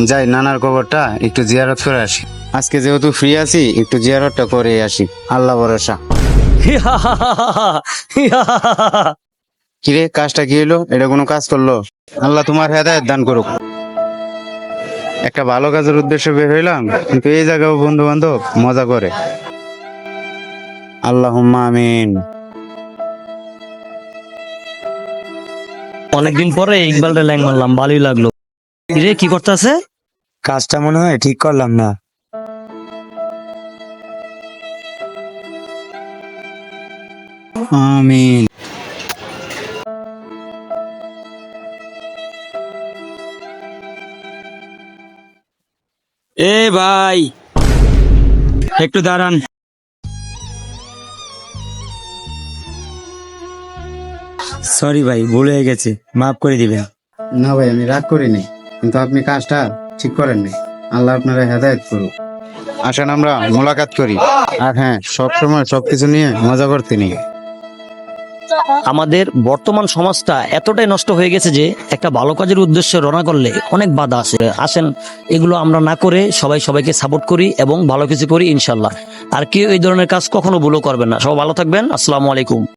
যাই নানার কবরটা একটু জিয়ারত করে আসি। আজকে যেহেতু ফ্রি আছি একটু জিয়ারতটা করে আসি, আল্লাহ ভরসা। কিরে, কাজটা কি হলো? এটা কোনো কাজ করলো? আল্লাহ তোমার হেদায়েত দান করুক। একটা ভালো কাজের উদ্দেশ্যে বের হইলাম, কিন্তু এই জায়গাও বন্ধু বান্ধব মজা করে। আল্লাহুম্মা আমিন। অনেকদিন পরে ইকবালটা ল্যাং মারলাম, ভালোই লাগলো। রে কি করতেছে? কাজটা মনে হয় ঠিক করলাম না। আমিন। এ ভাই, একটু দাঁড়ান। সরি ভাই, ভুল হয়ে গেছে, মাফ করে দিবেন। না ভাই, আমি রাগ করিনি, কিন্তু আপনি কাজটা ঠিক করেননি। আল্লাহ আপনারা হেদায়েত করুক। আসেন আমরা মোলাকাত করি। আর হ্যাঁ, সবসময় সবকিছু নিয়ে মজা করতে নেই। আমাদের বর্তমান সমাজটা এতটাই নষ্ট হয়ে গেছে যে একটা ভালো কাজের উদ্দেশ্যে রওনা করলে অনেক বাধা আছে। আসেন এগুলো আমরা না করে সবাই সবাইকে সাপোর্ট করি এবং ভালো কিছু করি ইনশাল্লাহ। আর কেউ এই ধরনের কাজ কখনো ভুলও করবেন না। সবাই ভালো থাকবেন। আসসালামু আলাইকুম।